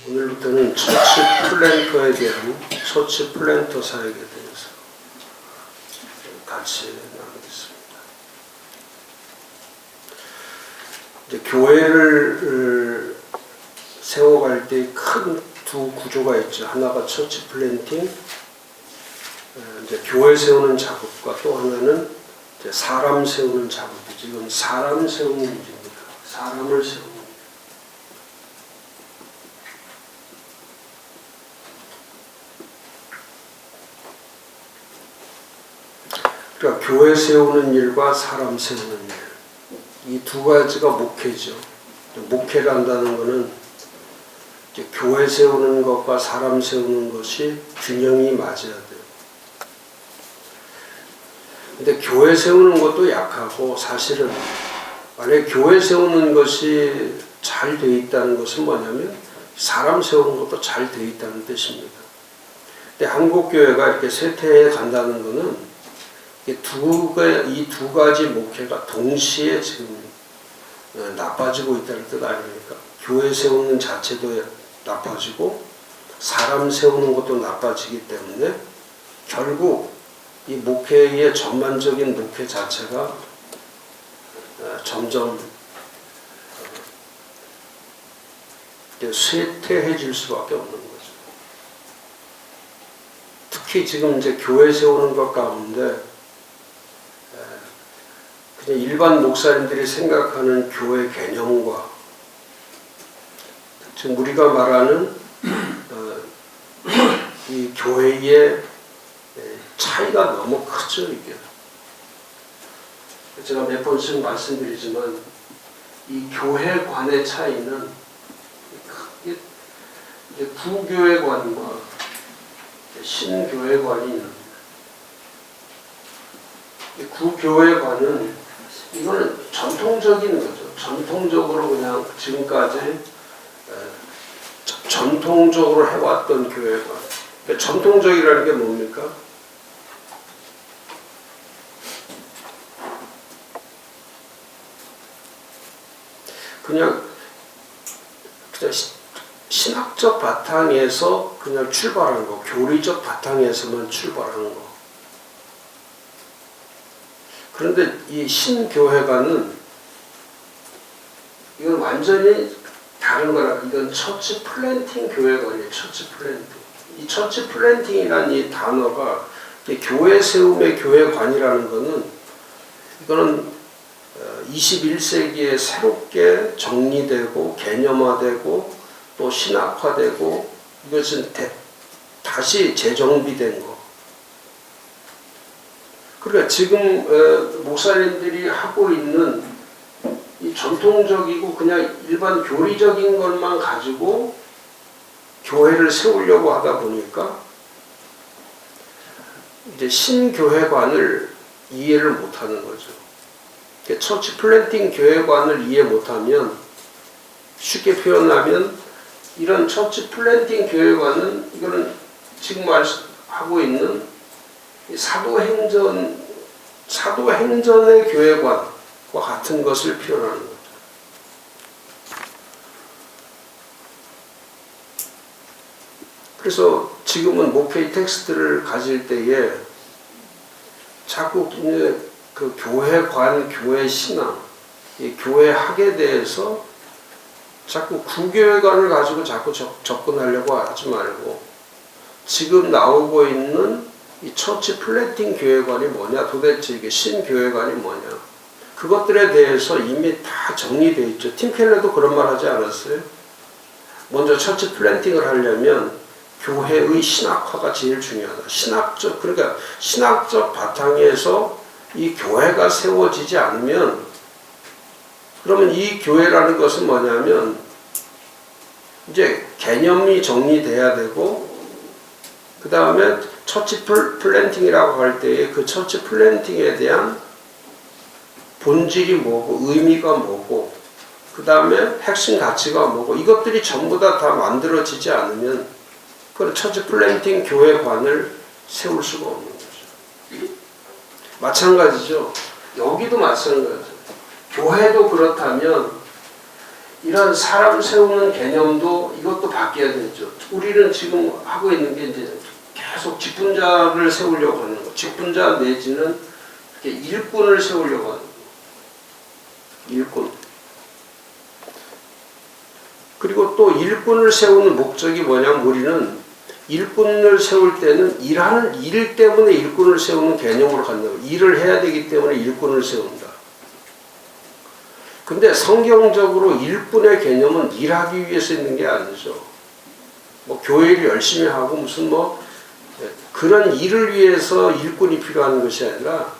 오늘부터는 처치 플랜터에 대한 처치 플랜터 사역에 대해서 같이 나누겠습니다. 이제 교회를 세워갈 때 큰 두 구조가 있죠. 하나가 처치 플랜팅, 이제 교회 세우는 작업과 또 하나는 이제 사람 세우는 작업이죠. 이건 사람 세우는 일입니다. 사람을 세우는 일. 그러니까 교회 세우는 일과 사람 세우는 일, 이 두 가지가 목회죠. 목회를 한다는 것은 이제 교회 세우는 것과 사람 세우는 것이 균형이 맞아야 돼요. 근데 교회 세우는 것도 약하고, 사실은 만약에 교회 세우는 것이 잘 돼 있다는 것은 뭐냐면 사람 세우는 것도 잘 돼 있다는 뜻입니다. 근데 한국교회가 이렇게 쇠퇴해 간다는 것은 이 두 가지 목회가 동시에 지금 나빠지고 있다는 뜻 아닙니까? 교회 세우는 자체도 나빠지고 사람 세우는 것도 나빠지기 때문에 결국 이 목회의 전반적인 목회 자체가 점점 쇠퇴해질 수밖에 없는 거죠. 특히 지금 이제 교회 세우는 것 가운데 그냥 일반 목사님들이 생각하는 교회 개념과 지금 우리가 말하는 이 교회의 차이가 너무 크죠. 이게 제가 몇 번씩 말씀드리지만 이 교회관의 차이는 구교회관과 신교회관이 있는, 구교회관은 이거는 전통적인 거죠. 전통적으로 그냥 지금까지 전통적으로 해왔던 교회관. 그러니까 전통적이라는 게 뭡니까? 그냥 신학적 바탕에서 그냥 출발한 거, 교리적 바탕에서만 출발한 거. 그런데 이 신교회관은 이건 완전히 다른 거라. 이건 처치 플랜팅 교회관이에요. 처치 플랜팅. 이 처치 플랜팅이라는 이 단어가 교회 세움의 교회관이라는 거는 이거는 21세기에 새롭게 정리되고 개념화되고 또 신학화되고 이것은 다시 재정비된 거. 그러니까 지금 목사님들이 하고 있는 이 전통적이고 그냥 일반 교리적인 것만 가지고 교회를 세우려고 하다 보니까 이제 신교회관을 이해를 못하는 거죠. 처치 플랜팅 교회관을 이해 못하면, 쉽게 표현하면 이런 처치 플랜팅 교회관은 이거는 지금 하고 있는 사도행전의 교회관 과 같은 것을 표현하는 거죠. 그래서 지금은 목회 텍스트를 가질 때에 자꾸 그 교회관, 교회 신앙, 이 교회학에 대해서 자꾸 구교회관을 가지고 자꾸 접근하려고 하지 말고, 지금 나오고 있는 이 처치 플랜팅 교회관이 뭐냐, 도대체 이게 신교회관이 뭐냐, 그것들에 대해서 이미 다 정리되어 있죠. 팀 켈러도 그런 말 하지 않았어요? 먼저 처치 플랜팅을 하려면 교회의 신학화가 제일 중요하다. 그러니까 신학적 바탕에서 이 교회가 세워지지 않으면, 그러면 이 교회라는 것은 뭐냐면 이제 개념이 정리돼야 되고, 그 다음에 처치 플랜팅이라고 할 때에 그 처치 플랜팅에 대한 본질이 뭐고, 의미가 뭐고, 그 다음에 핵심 가치가 뭐고, 이것들이 전부 다 만들어지지 않으면 그런 처치 플랜팅 교회관을 세울 수가 없는 거죠. 마찬가지죠. 여기도 마찬가지죠. 교회도 그렇다면 이런 사람 세우는 개념도 이것도 바뀌어야 되죠. 우리는 지금 하고 있는 게 이제 계속 직분자를 세우려고 하는 거. 직분자 내지는 일꾼을 세우려고 하는 거. 일꾼. 그리고 또 일꾼을 세우는 목적이 뭐냐면 우리는 일꾼을 세울 때는 일하는 일 때문에 일꾼을 세우는 개념으로 간다고. 일을 해야 되기 때문에 일꾼을 세운다. 근데 성경적으로 일꾼의 개념은 일하기 위해서 있는 게 아니죠. 뭐 교회 일 열심히 하고 무슨 뭐 그런 일을 위해서 일꾼이 필요한 것이 아니라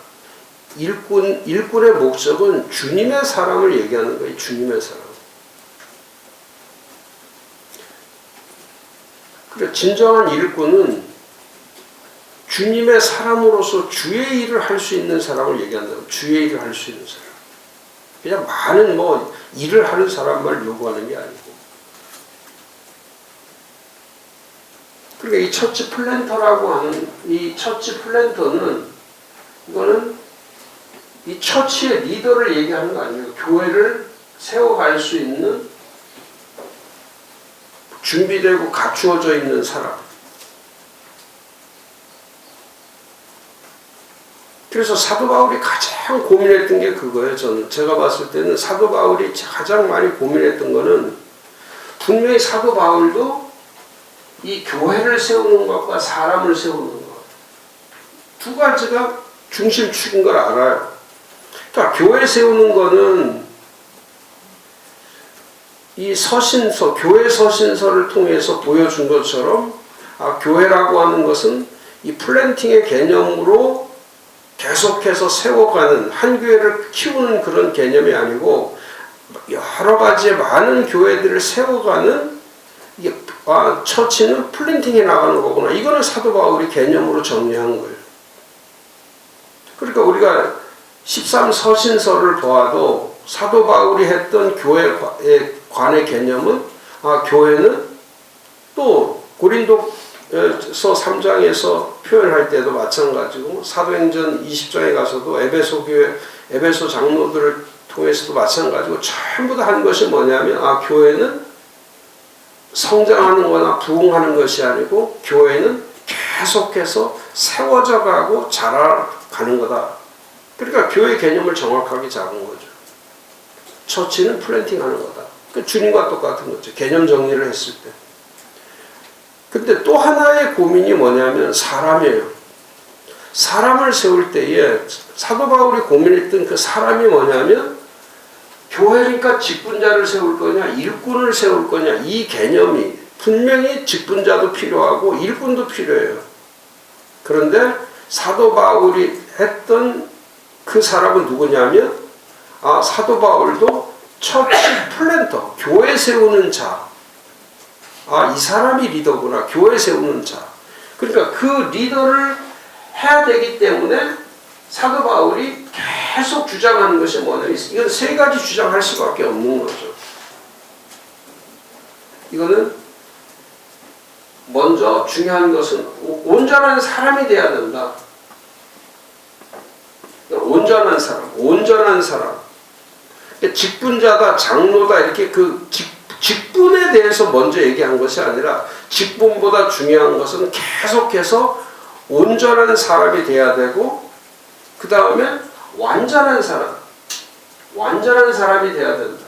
일꾼의 목적은 주님의 사람을 얘기하는 거예요. 주님의 사람. 그러니까 진정한 일꾼은 주님의 사람으로서 주의 일을 할 수 있는 사람을 얘기한다고. 주의 일을 할 수 있는 사람. 그냥 많은 뭐 일을 하는 사람만 요구하는 게 아니고. 그러니까 이 처치 플랜터라고 하는 이 처치 플랜터는 이거는 이 처치의 리더를 얘기하는 거 아니에요. 교회를 세워갈 수 있는 준비되고 갖추어져 있는 사람. 그래서 사도 바울이 가장 고민했던 게 그거예요. 제가 봤을 때는 사도 바울이 가장 많이 고민했던 거는 분명히 사도 바울도 이 교회를 세우는 것과 사람을 세우는 것 두 가지가 중심축인 걸 알아요. 그러니까 교회 세우는 거는 이 서신서, 교회 서신서를 통해서 보여준 것처럼 교회라고 하는 것은 이 플랜팅의 개념으로 계속해서 세워가는 한 교회를 키우는 그런 개념이 아니고 여러 가지의 많은 교회들을 세워가는 이게 처치는 플랜팅해 나가는 거구나. 이거는 사도 바울이 개념으로 정리한 거예요. 그러니까 우리가 13서신서를 보아도 사도 바울이 했던 교회에 관의 개념은 교회는 또 고린도서 3장에서 표현할 때도 마찬가지고 사도행전 20장에 가서도 에베소 교회, 에베소 장로들을 통해서도 마찬가지고 전부 다 하는 것이 뭐냐면 교회는 성장하는 거나 부흥하는 것이 아니고 교회는 계속해서 세워져 가고 자라가는 거다. 그러니까 교회 개념을 정확하게 잡은 거죠. 처치는 플랜팅하는 거다. 그 주님과 똑같은 거죠. 개념 정리를 했을 때. 근데 또 하나의 고민이 뭐냐면 사람이에요. 사람을 세울 때에 사도 바울이 고민했던 그 사람이 뭐냐면 교회니까 직분자를 세울 거냐 일꾼을 세울 거냐 이 개념이 분명히 직분자도 필요하고 일꾼도 필요해요. 그런데 사도 바울이 했던 그 사람은 누구냐면 사도 바울도 처치 플랜터, 교회 세우는 자. 이 사람이 리더구나. 교회 세우는 자. 그러니까 그 리더를 해야 되기 때문에 사도 바울이 계속 주장하는 것이 뭐냐면 이건 세 가지 주장할 수밖에 없는 거죠. 이거는 먼저 중요한 것은 온전한 사람이 돼야 된다. 온전한 사람. 직분자다, 장로다 이렇게 그 직분에 대해서 먼저 얘기한 것이 아니라 직분보다 중요한 것은 계속해서 온전한 사람이 돼야 되고 그 다음에 완전한 사람이 돼야 된다.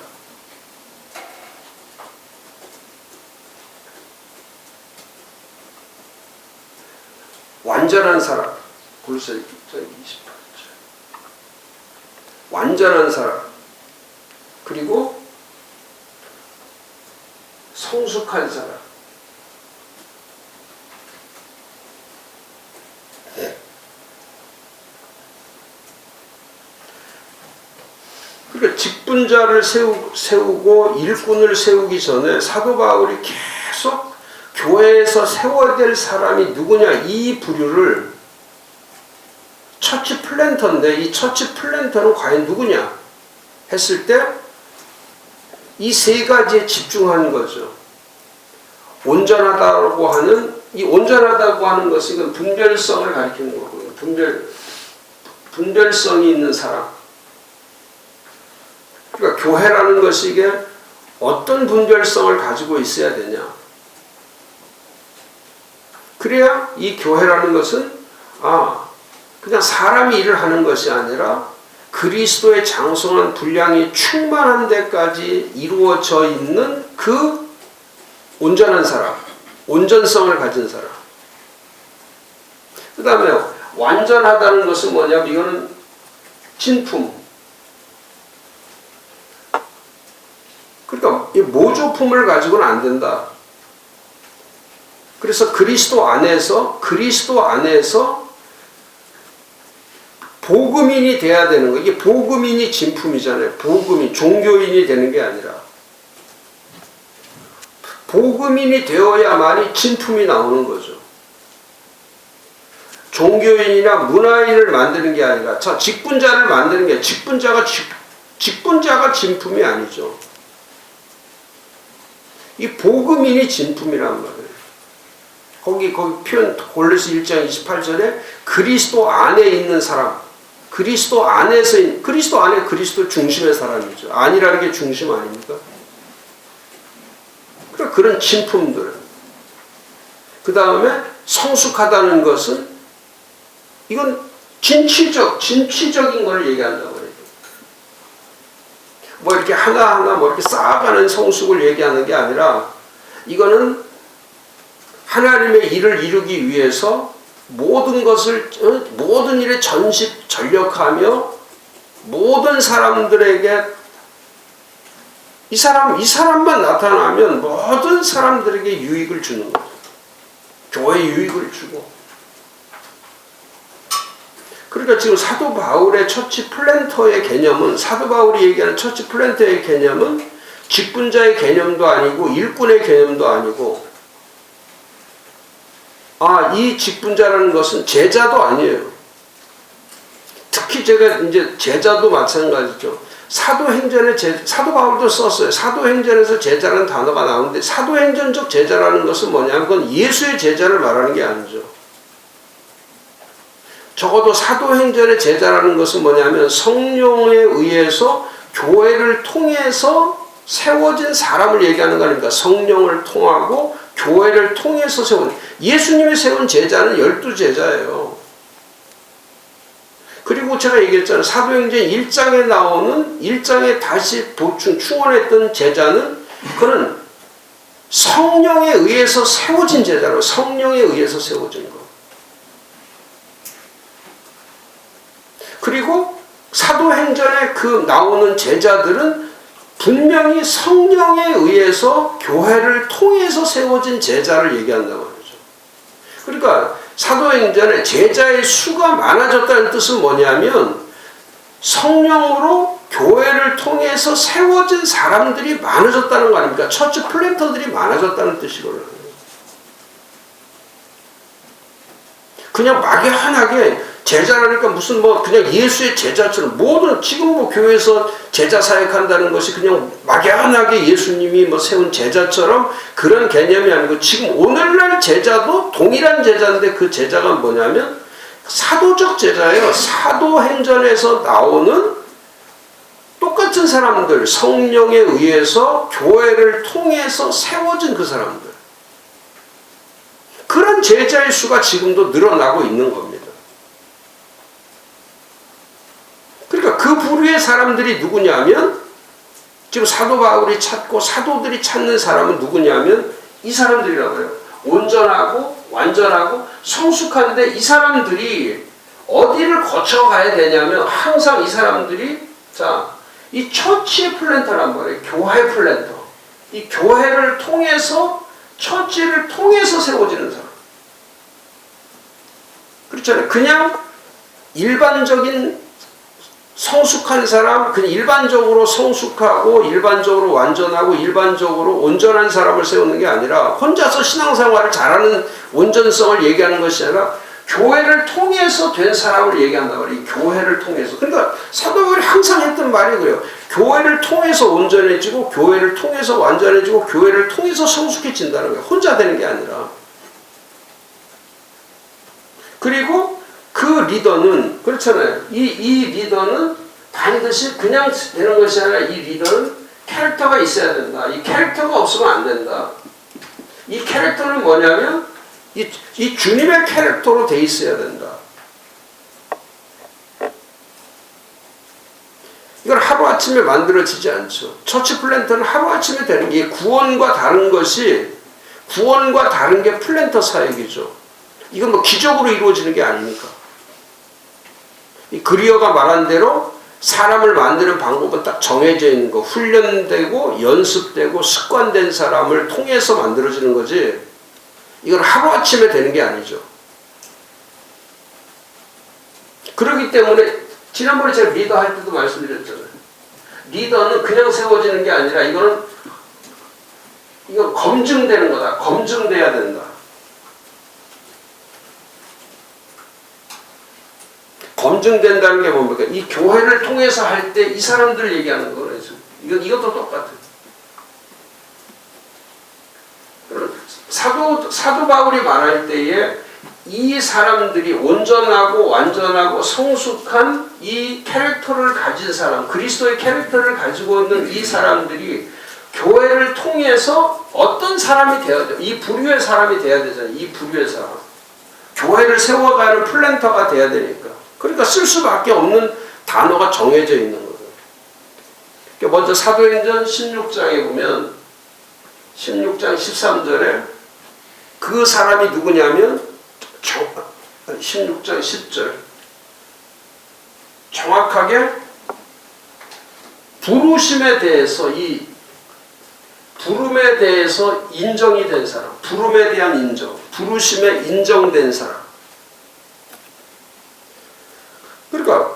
완전한 사람. 골로새 28절. 완전한 사람. 그리고 성숙한 사람. 그러니까 직분자를 세우고 일꾼을 세우기 전에 사도 바울이 계속 교회에서 세워야 될 사람이 누구냐 이 부류를 처치 플랜터인데 이 처치 플랜터는 과연 누구냐 했을 때 이 세 가지에 집중하는 거죠. 온전하다고 하는 이 온전하다고 하는 것은 이건 분별성을 가리키는 거고요. 분별성이 있는 사람. 그러니까 교회라는 것이 이게 어떤 분별성을 가지고 있어야 되냐? 그래야 이 교회라는 것은 그냥 사람이 일을 하는 것이 아니라 그리스도의 장성한 분량이 충만한 데까지 이루어져 있는 그 온전한 사람, 온전성을 가진 사람. 그 다음에 완전하다는 것은 뭐냐면 이거는 진품. 그러니까 이 모조품을 가지고는 안 된다. 그래서 그리스도 안에서 복음인이 돼야 되는 거. 이게 복음인이 진품이잖아요. 복음인, 종교인이 되는 게 아니라 복음인이 되어야만이 진품이 나오는 거죠. 종교인이나 문화인을 만드는 게 아니라 직분자를 만드는 게 직분자가 진품이 아니죠. 이 복음인이 진품이란 말이에요. 거기 표현 골로새 1장 28절에 그리스도 안에 있는 사람, 그리스도 안에 그리스도 중심의 사람이죠. 안이라는 게 중심 아닙니까? 그런 진품들. 그 다음에 성숙하다는 것은 이건 진취적인 걸 얘기한다고 그래요. 뭐 이렇게 하나하나 이렇게 쌓아가는 성숙을 얘기하는 게 아니라 이거는 하나님의 일을 이루기 위해서 모든 일에 전력하며 모든 사람들에게 이 사람만 나타나면 모든 사람들에게 유익을 주는 거죠. 교회에 유익을 주고. 그러니까 지금 사도 바울의 처치 플랜터의 개념은, 사도 바울이 얘기하는 처치 플랜터의 개념은 직분자의 개념도 아니고 일꾼의 개념도 아니고, 이 직분자라는 것은 제자도 아니에요. 특히 제가 이제 제자도 마찬가지죠. 사도 바울도 썼어요. 사도행전에서 제자라는 단어가 나오는데 사도행전적 제자라는 것은 뭐냐면 그건 예수의 제자를 말하는 게 아니죠. 적어도 사도행전의 제자라는 것은 뭐냐면 성령에 의해서 교회를 통해서 세워진 사람을 얘기하는 거 아닙니까? 성령을 통하고 교회를 통해서 세운, 예수님이 세운 제자는 12제자예요. 그리고 제가 얘기했잖아요. 사도행전 1장에 나오는 1장에 다시 보충 충원했던 제자는 그는 성령에 의해서 세워진 제자로, 성령에 의해서 세워진 거. 그리고 사도행전에 그 나오는 제자들은 분명히 성령에 의해서 교회를 통해서 세워진 제자를 얘기한다고 하죠. 그러니까 사도행전에 제자의 수가 많아졌다는 뜻은 뭐냐면 성령으로 교회를 통해서 세워진 사람들이 많아졌다는 거 아닙니까? 처치 플랜터들이 많아졌다는 뜻이거든요. 그냥 막연하게 제자라니까 무슨 그냥 예수의 제자처럼 모든 지금 교회에서 제자 사역한다는 것이 그냥 막연하게 예수님이 세운 제자처럼 그런 개념이 아니고 지금 오늘날 제자도 동일한 제자인데 그 제자가 뭐냐면 사도적 제자예요. 사도행전에서 나오는 똑같은 사람들, 성령에 의해서 교회를 통해서 세워진 그 사람들. 그런 제자의 수가 지금도 늘어나고 있는 겁니다. 그러니까 그 부류의 사람들이 누구냐면 지금 사도 바울이 찾고 사도들이 찾는 사람은 누구냐면 이 사람들이라고 해요. 온전하고 완전하고 성숙한데 이 사람들이 어디를 거쳐가야 되냐면 항상 이 사람들이 이 처치의 플랜터란 말이에요. 교회 플랜터. 이 교회를 통해서 처치를 통해서 세워지는 사람. 그렇잖아요. 그냥 일반적인 성숙한 사람, 그냥 일반적으로 성숙하고 일반적으로 완전하고 일반적으로 온전한 사람을 세우는 게 아니라 혼자서 신앙생활을 잘하는 온전성을 얘기하는 것이 아니라 교회를 통해서 된 사람을 얘기한단 말이에요. 교회를 통해서. 그러니까 사도 바울이 항상 했던 말이 그래요. 교회를 통해서 온전해지고 교회를 통해서 완전해지고 교회를 통해서 성숙해진다는 거예요. 혼자 되는 게 아니라. 그리고 그 리더는 그렇잖아요. 이 리더는 반드시 그냥 되는 것이 아니라 이 리더는 캐릭터가 있어야 된다. 이 캐릭터가 없으면 안 된다. 이 캐릭터는 뭐냐면 이 주님의 캐릭터로 돼 있어야 된다. 이건 하루아침에 만들어지지 않죠. 처치 플랜터는 하루아침에 되는 게 구원과 다른 게 플랜터 사역이죠. 이건 뭐 기적으로 이루어지는 게 아닙니까? 이 그리어가 말한 대로 사람을 만드는 방법은 딱 정해져 있는 거, 훈련되고 연습되고 습관된 사람을 통해서 만들어지는 거지, 이건 하루아침에 되는 게 아니죠. 그렇기 때문에 지난번에 제가 리더 할 때도 말씀드렸잖아요. 리더는 그냥 세워지는 게 아니라 이건 검증되는 거다. 검증돼야 된다. 검증된다는 게 뭡니까? 이 교회를 통해서 할 때 이 사람들 얘기하는 거예요. 이것도 똑같아요. 사도 바울이 말할 때에 이 사람들이 온전하고 완전하고 성숙한 이 캐릭터를 가진 사람, 그리스도의 캐릭터를 가지고 있는 이 사람들이 교회를 통해서 어떤 사람이 되어야 돼요? 이 부류의 사람이 되어야 되잖아요. 이 부류의 사람. 교회를 세워가는 플랜터가 되어야 되니까. 그러니까 쓸 수밖에 없는 단어가 정해져 있는 거예요. 먼저 사도행전 16장에 보면 16장 13절에 그 사람이 누구냐면 16장 10절 정확하게 부르심에 대해서 이 부름에 대해서 인정이 된 사람, 부름에 대한 인정, 부르심에 인정된 사람. 그러니까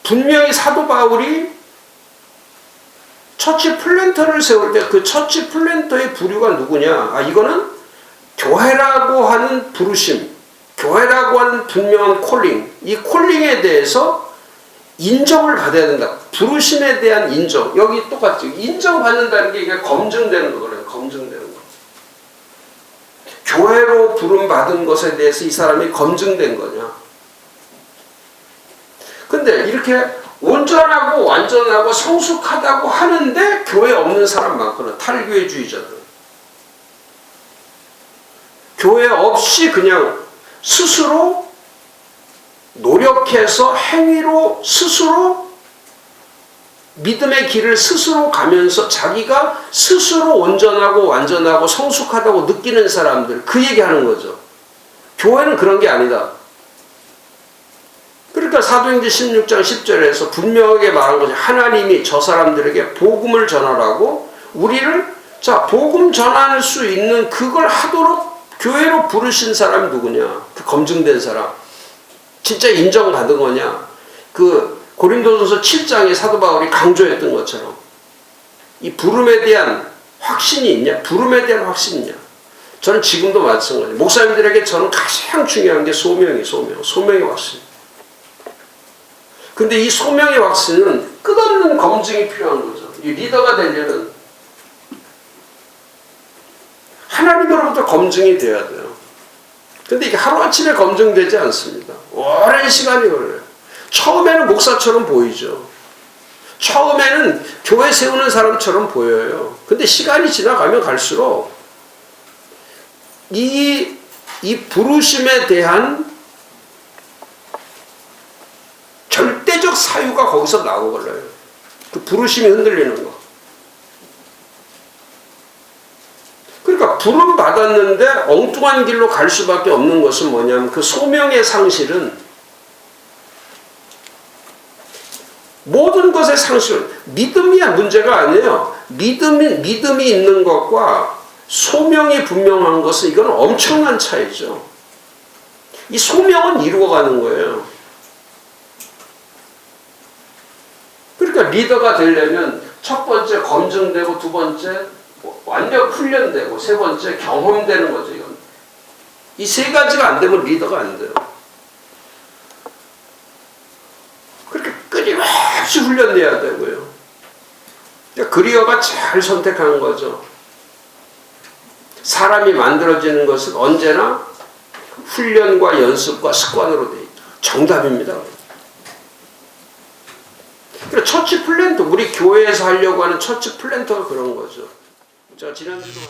분명히 사도 바울이 처치 플랜터를 세울 때 그 처치 플랜터의 부류가 누구냐? 이거는 교회라고 하는 부르심, 교회라고 하는 분명한 콜링, 이 콜링에 대해서 인정을 받아야 된다. 부르심에 대한 인정. 여기 똑같죠. 인정받는다는 게 이게 검증되는 거거든요. 검증되는 거. 교회로 부름받은 것에 대해서 이 사람이 검증된 거냐. 근데 이렇게 온전하고 완전하고 성숙하다고 하는데 교회 없는 사람 많거든. 탈교회주의자들. 교회 없이 그냥 스스로 노력해서 행위로 스스로 믿음의 길을 스스로 가면서 자기가 스스로 온전하고 완전하고 성숙하다고 느끼는 사람들, 그 얘기하는 거죠. 교회는 그런 게 아니다. 그러니까 사도행전 16장 10절에서 분명하게 말한 거죠. 하나님이 저 사람들에게 복음을 전하라고 우리를 복음 전할 수 있는 그걸 하도록 교회로 부르신 사람이 누구냐? 그 검증된 사람. 진짜 인정받은 거냐? 그 고린도전서 7장에 사도 바울이 강조했던 것처럼 이 부름에 대한 확신이 있냐? 부름에 대한 확신이 있냐? 저는 지금도 마찬가지. 목사님들에게 저는 가장 중요한 게 소명의 확신. 근데 이 소명의 확신은 끝없는 검증이 필요한 거죠. 이 리더가 되려면 하나님으로부터 검증이 돼야 돼요. 근데 이게 하루아침에 검증되지 않습니다. 오랜 시간이 걸려요. 처음에는 목사처럼 보이죠. 처음에는 교회 세우는 사람처럼 보여요. 근데 시간이 지나가면 갈수록 이 부르심에 대한 절대적 사유가 거기서 나오고 걸려요. 그 부르심이 흔들리는 거. 그러니까 부름 받았는데 엉뚱한 길로 갈 수밖에 없는 것은 뭐냐면 그 소명의 상실은 모든 것의 상실은 믿음이 문제가 아니에요. 믿음이 있는 것과 소명이 분명한 것은 이건 엄청난 차이죠. 이 소명은 이루어가는 거예요. 그러니까 리더가 되려면 첫 번째 검증되고 두 번째 완전 훈련되고 세 번째 경험되는 거죠. 이건. 이 세 가지가 안 되면 리더가 안 돼요. 그렇게 끊임없이 훈련돼야 되고요. 그러니까 그리어가 잘 선택한 거죠. 사람이 만들어지는 것은 언제나 훈련과 연습과 습관으로 되어 있다. 정답입니다. 그러니까 처치 플랜트, 우리 교회에서 하려고 하는 처치 플랜트가 그런 거죠. 자, 지난주도